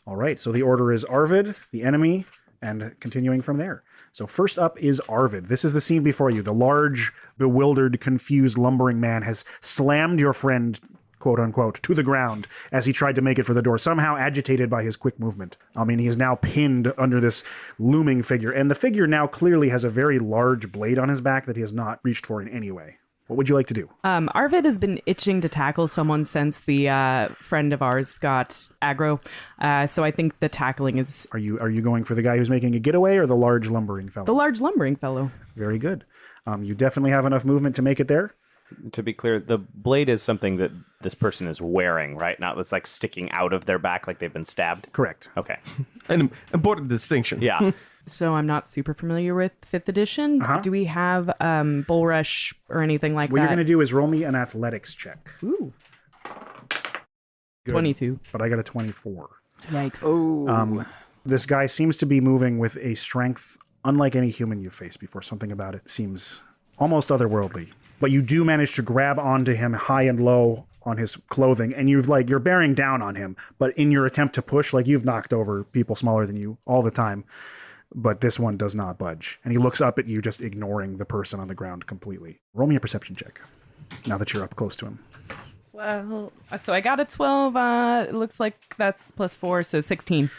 All right, so the order is Arvid, the enemy, and continuing from there. So first up is Arvid. This is the scene before you. The large, bewildered, confused, lumbering man has slammed your friend, quote unquote, to the ground as he tried to make it for the door, somehow agitated by his quick movement. I mean, he is now pinned under this looming figure, and the figure now clearly has a very large blade on his back that he has not reached for in any way. What would you like to do? Arvid has been itching to tackle someone since the friend of ours got aggro. So I think the tackling is... Are you going for the guy who's making a getaway or the large lumbering fellow? The large lumbering fellow. Very good. You definitely have enough movement to make it there. To be clear, the blade is something that this person is wearing, right? Not that's like sticking out of their back like they've been stabbed. Correct. Okay. An important distinction. Yeah. So I'm not super familiar with 5th edition. Do we have Bull Rush or anything like what that? What you're going to do is roll me an athletics check. Ooh. Good. 22. But I got a 24. Yikes. Oh. This guy seems to be moving with a strength unlike any human you've faced before. Something about it seems almost otherworldly. But you do manage to grab onto him high and low on his clothing, and you're bearing down on him. But in your attempt to push, you've knocked over people smaller than you all the time. But this one does not budge. And he looks up at you, just ignoring the person on the ground completely. Roll me a perception check, now that you're up close to him. Well, so I got a 12. It looks like that's +4, so 16.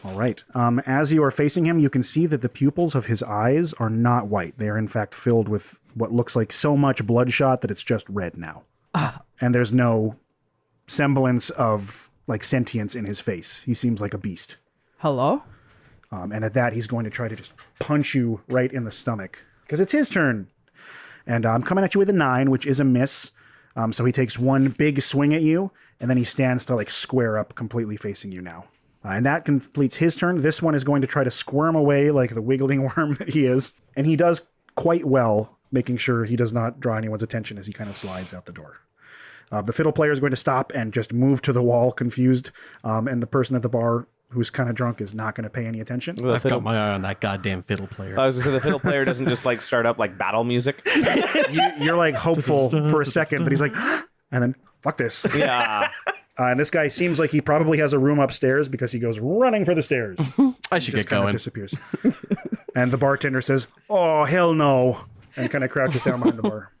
All right. As you are facing him, you can see that the pupils of his eyes are not white. They are, in fact, filled with what looks like so much bloodshot that it's just red now. And there's no semblance of, sentience in his face. He seems like a beast. Hello? And at that, he's going to try to just punch you right in the stomach, because it's his turn. And I'm coming at you with a 9, which is a miss. So he takes one big swing at you, and then he stands to, square up, completely facing you now. And that completes his turn. This one is going to try to squirm away like the wiggling worm that he is. And he does quite well, making sure he does not draw anyone's attention as he kind of slides out the door. The fiddle player is going to stop and just move to the wall, confused. And the person at the bar who's kind of drunk is not going to pay any attention. I've got my eye on that goddamn fiddle player. I was going to say, the fiddle player doesn't just start up battle music. You're hopeful for a second that he's and then, fuck this. Yeah. And this guy seems like he probably has a room upstairs because he goes running for the stairs. I should get going. Disappears. And the bartender says, "Oh, hell no," and kind of crouches down behind the bar.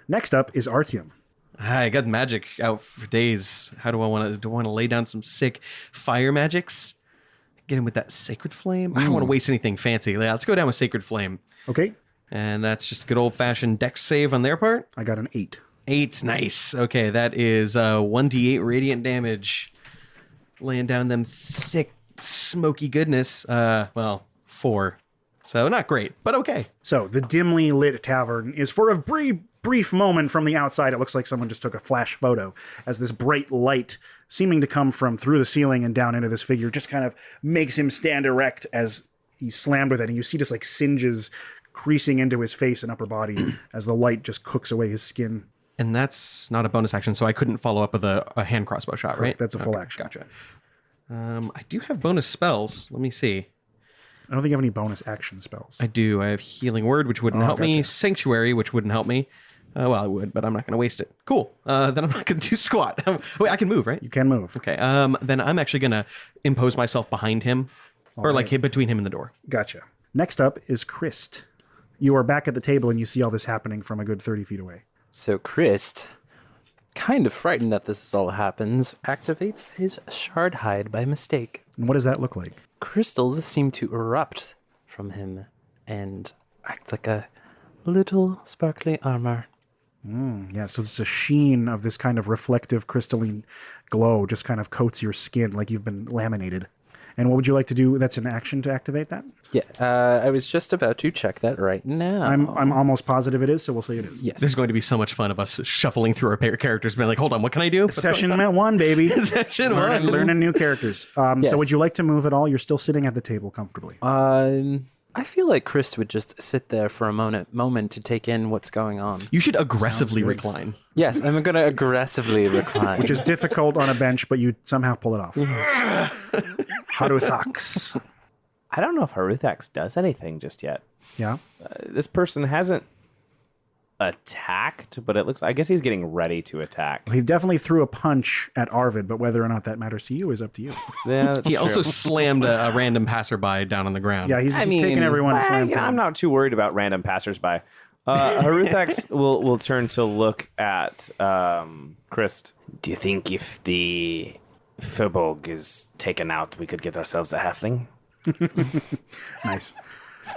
Next up is Artyom. I got magic out for days. How do I want to lay down some sick fire magics? Get him with that sacred flame. I don't want to waste anything fancy. Yeah, let's go down with sacred flame. Okay. And that's just a good old-fashioned dex save on their part. I got an 8. 8, nice. Okay, that is 1d8 radiant damage. Laying down them thick, smoky goodness. 4. So not great, but okay. So the dimly lit tavern is for a brief moment from the outside. It looks like someone just took a flash photo as this bright light seeming to come from through the ceiling and down into this figure just kind of makes him stand erect as he's slammed with it. And you see just singes creasing into his face and upper body as the light just cooks away his skin. And that's not a bonus action, so I couldn't follow up with a hand crossbow shot, right? That's a full action. Gotcha. I do have bonus spells. Let me see. I don't think you have any bonus action spells. I do. I have Healing Word, which wouldn't help me. gotcha. Sanctuary, which wouldn't help me. Well, I would, but I'm not going to waste it. Cool. Then I'm not going to do squat. Wait, I can move, right? You can move. Okay. Then I'm actually going to impose myself behind him, or like between him and the door. Gotcha. Next up is Christ. You are back at the table and you see all this happening from a good 30 feet away. So Christ, kind of frightened that this all happens, activates his shard hide by mistake. And what does that look like? Crystals seem to erupt from him and act like a little sparkly armor. Yeah, so it's a sheen of this kind of reflective crystalline glow just kind of coats your skin like you've been laminated. And what would you like to do? That's an action to activate that? Yeah, I was just about to check that right now. I'm almost positive it is, so we'll say it is. Yes. There's going to be so much fun of us shuffling through our characters, being like, hold on, what can I do? Session 1, baby. Session 1. Learning new characters. Yes. So would you like to move at all? You're still sitting at the table comfortably. I feel like Chris would just sit there for a moment to take in what's going on. You should aggressively recline. Yes, I'm going to aggressively recline. Which is difficult on a bench, but you somehow pull it off. Haruthax. I don't know if Haruthax does anything just yet. Yeah. This person hasn't attacked, but it looks. I guess he's getting ready to attack. He definitely threw a punch at Arvid, but whether or not that matters to you is up to you. Yeah, that's He true. also slammed a random passerby down on the ground. Yeah, he's taking everyone to slam down. I'm not too worried about random passersby. Haruthax will turn to look at Christ. Do you think if the Firbolg is taken out, we could get ourselves a halfling? Nice.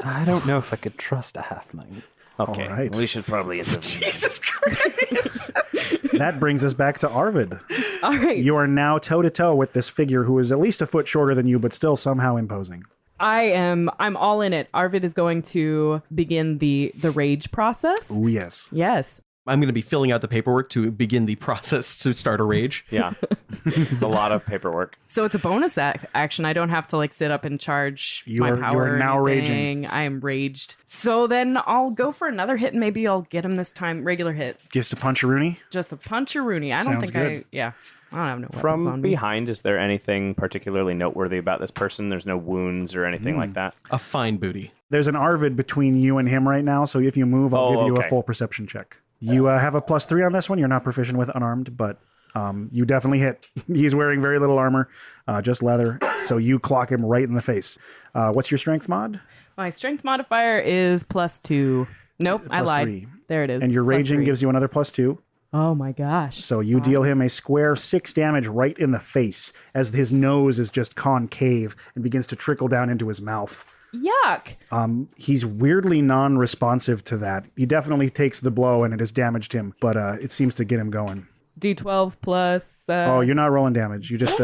I don't know if I could trust a halfling. Okay, All right. we should probably intervene. Jesus Christ. That brings us back to Arvid. All right. You are now toe-to-toe with this figure who is at least a foot shorter than you, but still somehow imposing. I'm all in it. Arvid is going to begin the rage process. Oh, yes. Yes. I'm going to be filling out the paperwork to begin the process to start a rage. Yeah, it's a lot of paperwork. So it's a bonus action. I don't have to like sit up and charge my You power. are or now anything. raging. I am raged. So then I'll go for another hit and maybe I'll get him this time. Regular hit. Just a punch-a-rooney? Just a punch-a-rooney. I don't Sounds think good. I don't have no weapons From on me. behind, is there anything particularly noteworthy about this person? There's no wounds or anything like that. A fine booty. There's an Arvid between you and him right now, so if you move, I'll give you a okay. full perception check. You have a +3 on this one. You're not proficient with unarmed, but you definitely hit. He's wearing very little armor, just leather, so you clock him right in the face. What's your strength mod? My strength modifier is +2. Nope, I lied. 3. There it is. And your raging +3. gives you another +2. Oh my gosh. So you deal him a square 6 damage right in the face as his nose is just concave and begins to trickle down into his mouth. Yuck. He's weirdly non-responsive to that. He definitely takes the blow and it has damaged him, but it seems to get him going. D12 plus. Oh, you're not rolling damage. You just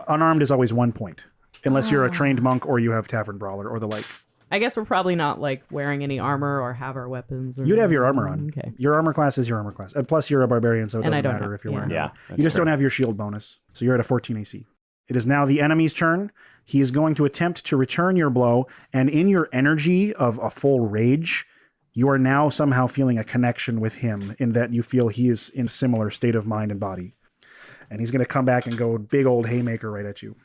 unarmed is always 1 point, unless you're a trained monk or you have tavern brawler or the like. I guess we're probably not like wearing any armor or have our weapons. Or You'd have your armor on. Okay. Your armor class is your armor class, and plus you're a barbarian, so it And I doesn't don't matter have- if you're wearing. yeah. armor. Yeah, You just don't have your shield bonus, so you're at a 14 AC. It is now the enemy's turn. He is going to attempt to return your blow, and in your energy of a full rage, you are now somehow feeling a connection with him in that you feel he is in a similar state of mind and body. And he's going to come back and go big old haymaker right at you.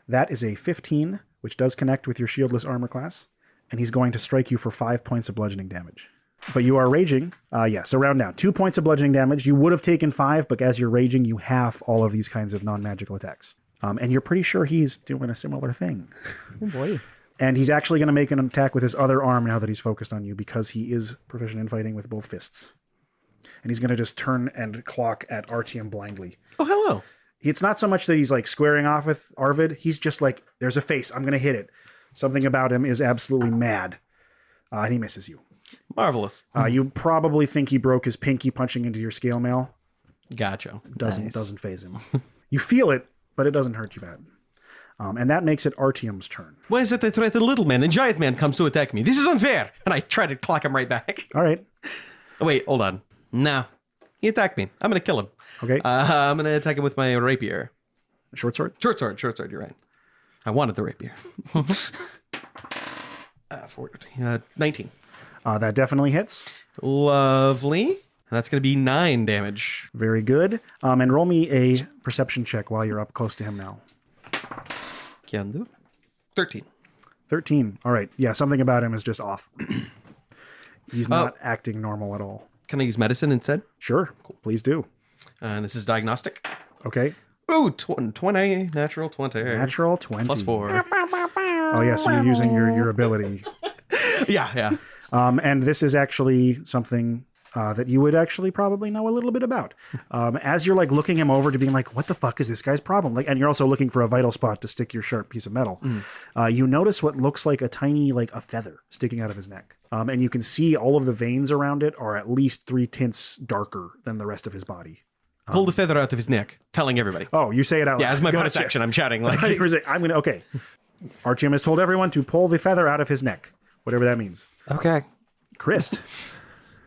That is a 15, which does connect with your shieldless armor class, and he's going to strike you for 5 points of bludgeoning damage. But you are raging. So round down. 2 points of bludgeoning damage. You would have taken 5, but as you're raging, you half all of these kinds of non-magical attacks. And you're pretty sure he's doing a similar thing. Oh boy. And he's actually going to make an attack with his other arm now that he's focused on you because he is proficient in fighting with both fists. And he's going to just turn and clock at Artyom blindly. Oh, hello. It's not so much that he's like squaring off with Arvid. He's just like, there's a face. I'm going to hit it. Something about him is absolutely mad. And he misses you. Marvelous. You probably think he broke his pinky punching into your scale mail. Gotcha. Doesn't phase him. You feel it, but it doesn't hurt you bad. And that makes it Artyom's turn. Why is it that the little man and giant man comes to attack me? This is unfair. And I try to clock him right back. All right. Oh, wait, hold on. No. He attacked me. I'm going to kill him. Okay. I'm going to attack him with my rapier. Short sword? Short sword, you're right. I wanted the rapier. 19. That definitely hits. Lovely. And that's going to be 9 damage. Very good. And roll me a perception check while you're up close to him now. Can do. 13. 13. All right. Yeah, something about him is just off. He's not acting normal at all. Can I use medicine instead? Sure. Please do. And this is diagnostic. Okay. Ooh, 20. Natural 20. Natural 20. Plus 4. Oh, yeah, so you're using your ability. Yeah. And this is actually something that you would actually probably know a little bit about. As you're like looking him over to being like, what the fuck is this guy's problem? Like, and you're also looking for a vital spot to stick your sharp piece of metal. You notice what looks like a tiny, like a feather sticking out of his neck. And you can see all of the veins around it are at least 3 tints darker than the rest of his body. Pull the feather out of his neck, telling everybody. Oh, you say it out loud. Yeah, as my bonus action, I'm shouting. Like, okay. Artyom has told everyone to pull the feather out of his neck, whatever that means. Okay. Christ.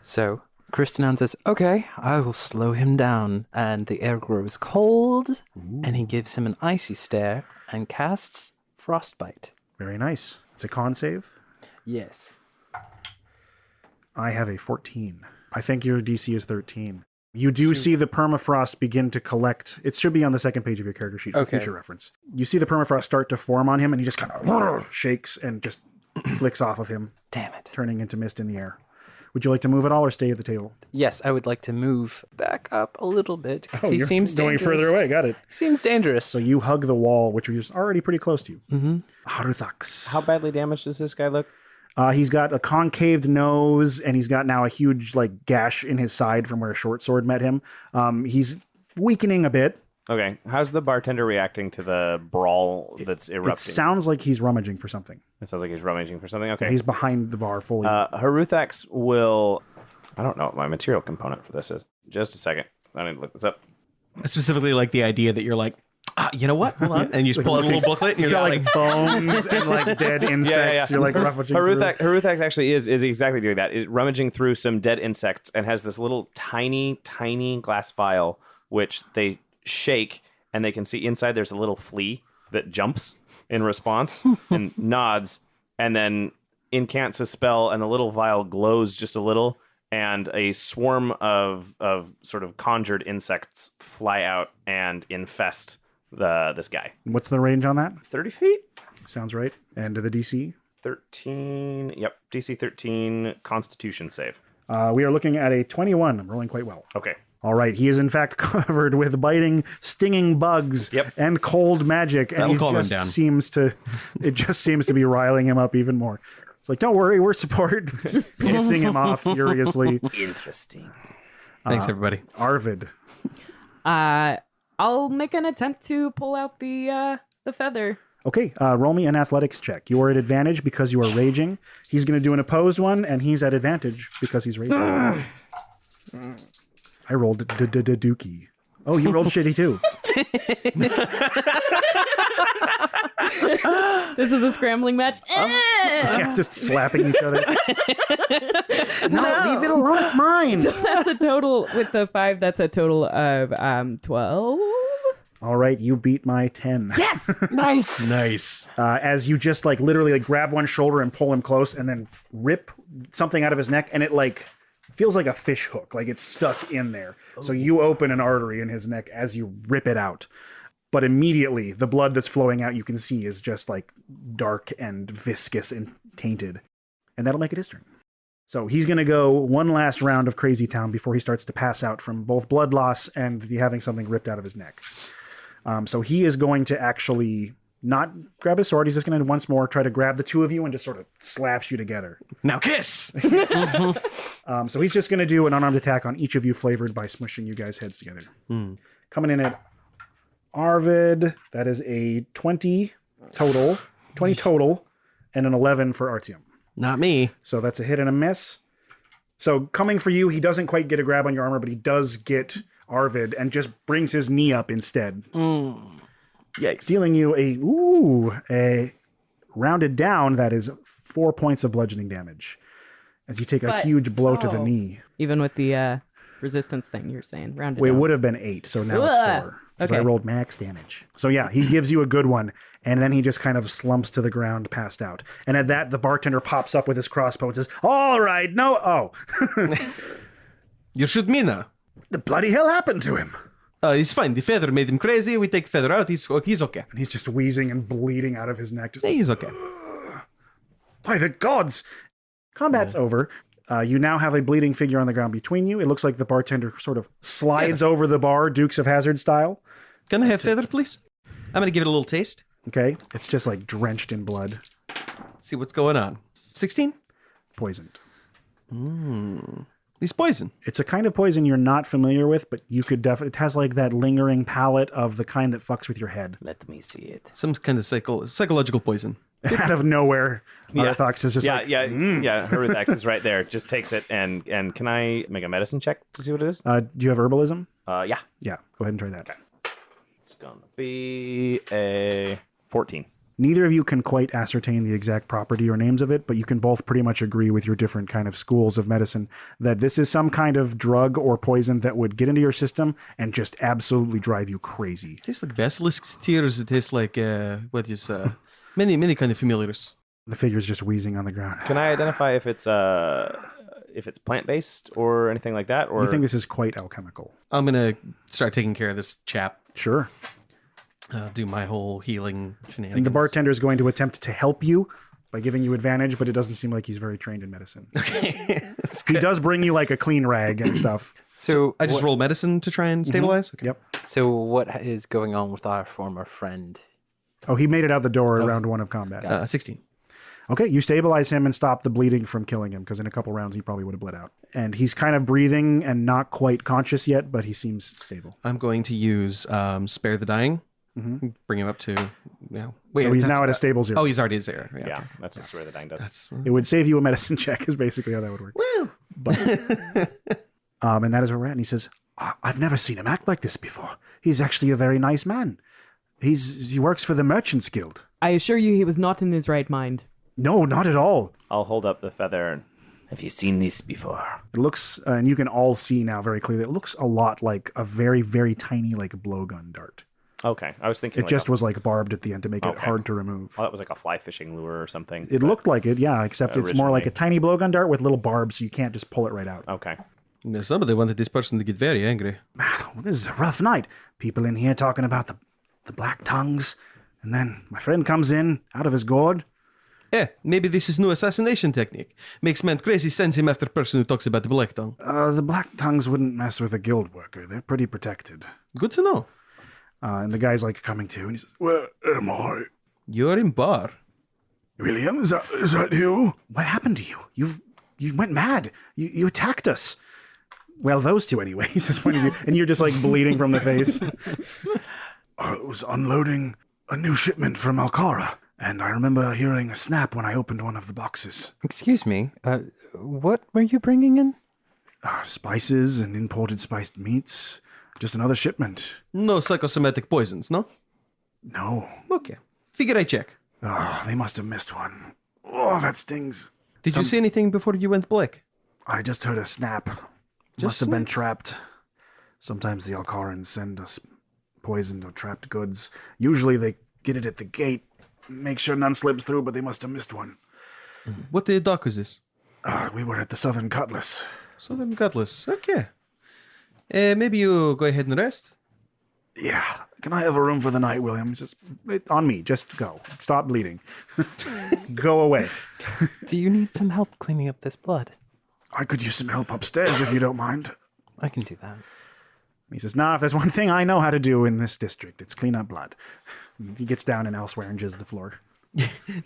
So, Christ announces, okay, I will slow him down. And the air grows cold, and he gives him an icy stare and casts Frostbite. Very nice. It's a con save. Yes. I have a 14. I think your DC is 13. You do see the permafrost begin to collect. It should be on the second page of your character sheet for future reference. You see the permafrost start to form on him, and he just kind of shakes and just flicks off of him. Damn it. Turning into mist in the air. Would you like to move at all or stay at the table? Yes, I would like to move back up a little bit because he seems going dangerous. further away. Got it. Seems dangerous. So you hug the wall, which was already pretty close to you. Mm-hmm. Haruthax. How badly damaged does this guy look? He's got a concaved nose, and he's got now a huge like gash in his side from where a short sword met him. He's weakening a bit. Okay. How's the bartender reacting to the brawl that's erupting? It sounds like he's rummaging for something. It sounds like he's rummaging for something. Okay. He's behind the bar fully. Haruthax will... I don't know what my material component for this is. Just a second. I need to look this up. I specifically like the idea that you're like, you know what? Hold on. And you just pull out a little booklet and you're got like bones and like dead insects. You're like rummaging through. Haruthax actually is exactly doing that. It's rummaging through some dead insects and has this little tiny glass vial which they shake, and they can see inside there's a little flea that jumps in response and nods, and then incants a spell, and the little vial glows just a little, and a swarm of sort of conjured insects fly out and infest this guy. What's the range on that? 30 feet? Sounds right. And the DC? 13. Yep, DC 13 Constitution save. We are looking at a 21. I'm rolling quite well. Okay. All right. He is in fact covered with biting, stinging bugs and cold magic, and That'll calm him down. It just seems to be riling him up even more. It's like, don't worry, we're support. Just pissing him off furiously. Interesting. Thanks, everybody. Arvid. I'll make an attempt to pull out the feather. Okay, roll me an athletics check. You are at advantage because you are raging. He's going to do an opposed one, and he's at advantage because he's raging. I rolled dookie. Oh, you rolled shitty too. This is a scrambling match. Yeah, just slapping each other. No, leave it alone. It's mine. So that's a total, with the 5, that's a total of 12. All right, you beat my 10. Yes! Nice. As you just like literally like grab one shoulder and pull him close and then rip something out of his neck, and it like feels like a fish hook, like it's stuck in there. So you open an artery in his neck as you rip it out. But immediately the blood that's flowing out, you can see, is just like dark and viscous and tainted. And that'll make it his turn. So he's going to go one last round of Crazy Town before he starts to pass out from both blood loss and the having something ripped out of his neck. So he is going to actually not grab his sword. He's just going to once more try to grab the two of you and just sort of slaps you together. Now kiss! So he's just going to do an unarmed attack on each of you, flavored by smushing you guys' heads together. Coming in at Arvid, that is a 20 total, and an 11 for Artyom. Not me. So that's a hit and a miss. So coming for you, he doesn't quite get a grab on your armor, but he does get Arvid and just brings his knee up instead. Yikes. Dealing you a rounded down, that is 4 points of bludgeoning damage. As you take a huge blow to the knee. Even with the resistance thing you're saying, rounded Well, it down. would have been 8, so now it's 4. Because I rolled max damage. So yeah, he gives you a good one, and then he just kind of slumps to the ground, passed out. And at that, the bartender pops up with his crossbow and says, all right, no, You shoot me now. the bloody hell happened to him? He's fine. The feather made him crazy. We take the feather out. He's okay. And he's just wheezing and bleeding out of his neck. Just, He's okay. By the gods! Combat's over. You now have a bleeding figure on the ground between you. It looks like the bartender sort of slides over the bar, Dukes of Hazzard style. Can I have feather, please? I'm going to give it a little taste. Okay. It's just like drenched in blood. See what's going on. 16? Poisoned. He's poison. It's a kind of poison you're not familiar with, but you could definitely... It has like that lingering palate of the kind that fucks with your head. Let me see it. Some kind of psychological poison. Out of nowhere, Arthox is just like... Yeah, Heruthax is right there. Just takes it, and can I make a medicine check to see what it is? Do you have herbalism? Yeah. Yeah, go ahead and try that. Okay. It's going to be a 14. Neither of you can quite ascertain the exact property or names of it, but you can both pretty much agree with your different kind of schools of medicine that this is some kind of drug or poison that would get into your system and just absolutely drive you crazy. It tastes like basilisk's tears. It tastes like, many kind of familiars. The figure's just wheezing on the ground. Can I identify if it's plant-based or anything like that? Or you think this is quite alchemical? I'm going to start taking care of this chap. Sure. Do my whole healing shenanigans. And the bartender is going to attempt to help you by giving you advantage, but it doesn't seem like he's very trained in medicine. Okay. He does bring you like a clean rag and stuff. So I just roll medicine to try and stabilize? Mm-hmm. Okay. Yep. So what is going on with our former friend? Oh, he made it out the door round 1 of combat. 16. Okay, you stabilize him and stop the bleeding from killing him, because in a couple rounds he probably would have bled out. And he's kind of breathing and not quite conscious yet, but he seems stable. I'm going to use Spare the Dying. Mm-hmm. Bring him up to... So he's now at a stable 0. Oh, he's already there. Yeah, okay. That's just where the dying does. It would save you a medicine check is basically how that would work. Woo! But, and that is where we're at. And he says, I've never seen him act like this before. He's actually a very nice man. He works for the Merchants Guild. I assure you he was not in his right mind. No, not at all. I'll hold up the feather. Have you seen this before? It looks, and you can all see now very clearly, it looks a lot like a very, very tiny like blowgun dart. Okay, I was thinking it just was like barbed at the end to make it hard to remove. Oh, that was like a fly fishing lure or something. It looked like it, yeah, except it's more like a tiny blowgun dart with little barbs, so you can't just pull it right out. Okay. Now, somebody wanted this person to get very angry. This is a rough night. People in here talking about the black tongues, and then my friend comes in out of his gourd. Maybe this is new assassination technique. Makes man crazy, sends him after person who talks about the black tongue. The black tongues wouldn't mess with a guild worker. They're pretty protected. Good to know. And the guy's like coming to, and he says, "Where am I?" You're in bar. William, is that you? What happened to you? You went mad. You attacked us. Well, those two anyway. He says, "Pointing at you," and you're just like bleeding from the face. I was unloading a new shipment from Alcara, and I remember hearing a snap when I opened one of the boxes. Excuse me, what were you bringing in? Spices and imported spiced meats. Just another shipment. No psychosomatic poisons, no? No. Okay. Figure I check. They must have missed one. Oh, that stings. Did you see anything before you went black? I just heard a snap. Must have been trapped. Sometimes the Alcarans send us poisoned or trapped goods. Usually they get it at the gate, make sure none slips through, but they must have missed one. What dock was this? We were at the Southern Cutlass. Southern Cutlass, okay. Maybe you go ahead and rest? Yeah. Can I have a room for the night, William? He says, on me, just go. Stop bleeding. Go away. Do you need some help cleaning up this blood? I could use some help upstairs if you don't mind. I can do that. He says, if there's one thing I know how to do in this district, it's clean up blood. He gets down and elsewhere-inges the floor.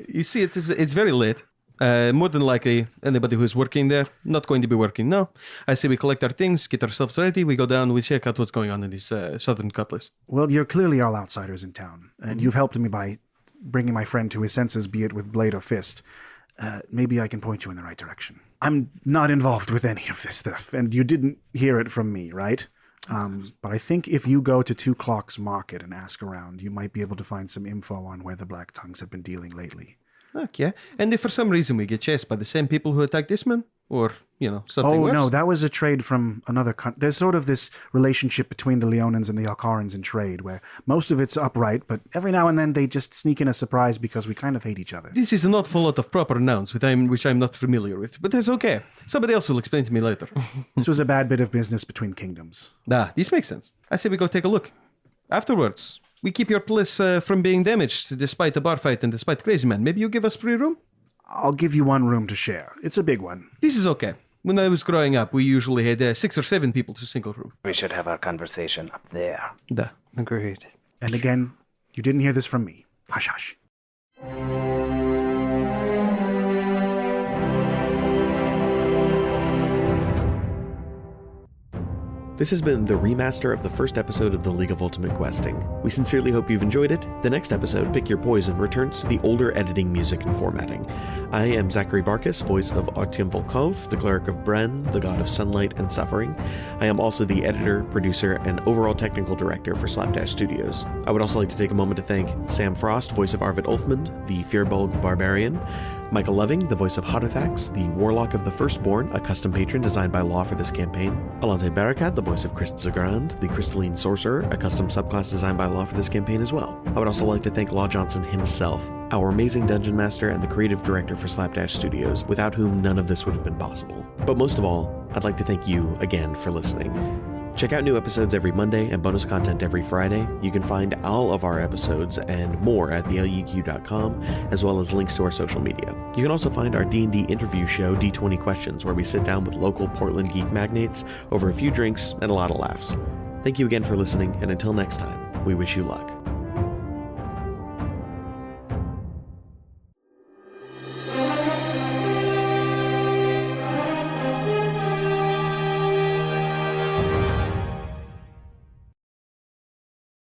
You see, it's very late. More than likely, anybody who's working there, not going to be working now. I say we collect our things, get ourselves ready, we go down, we check out what's going on in this Southern Cutlass. Well, you're clearly all outsiders in town, and you've helped me by bringing my friend to his senses, be it with blade or fist. Maybe I can point you in the right direction. I'm not involved with any of this stuff, and you didn't hear it from me, right? But I think if you go to 2 Clocks Market and ask around, you might be able to find some info on where the Black Tongues have been dealing lately. Okay. And if for some reason we get chased by the same people who attacked this man, or, something worse? Oh, no, that was a trade from another country. There's sort of this relationship between the Leonans and the Alcarans in trade, where most of it's upright, but every now and then they just sneak in a surprise because we kind of hate each other. This is an awful lot of proper nouns, which I'm not familiar with, but that's okay. Somebody else will explain to me later. This was a bad bit of business between kingdoms. This makes sense. I say we go take a look. Afterwards, we keep your place from being damaged despite the bar fight and despite Crazy Man. Maybe you give us free room? I'll give you one room to share. It's a big one. This is okay. When I was growing up, we usually had 6 or 7 people to single room. We should have our conversation up there. Da. Agreed. And again, you didn't hear this from me. Hush, hush. This has been the remaster of the first episode of the League of Ultimate Questing. We sincerely hope you've enjoyed it. The next episode, Pick Your Poison, returns to the older editing, music, and formatting. I am Zachary Barcus, voice of Artyom Volkov, the cleric of Bren, the god of sunlight and suffering. I am also the editor, producer, and overall technical director for Slapdash Studios. I would also like to take a moment to thank Sam Frost, voice of Arvid Ulfmund, the Fearbulg Barbarian, Michael Loving, the voice of Hotothax, the Warlock of the Firstborn, a custom patron designed by Law for this campaign, Alante Barakat, the voice of Christ Zagrand, the Crystalline Sorcerer, a custom subclass designed by Law for this campaign as well. I would also like to thank Law Johnson himself, our amazing dungeon master and the creative director for Slapdash Studios, without whom none of this would have been possible. But most of all, I'd like to thank you again for listening. Check out new episodes every Monday and bonus content every Friday. You can find all of our episodes and more at theluq.com, as well as links to our social media. You can also find our D&D interview show, D20 Questions, where we sit down with local Portland geek magnates over a few drinks and a lot of laughs. Thank you again for listening, and until next time, we wish you luck.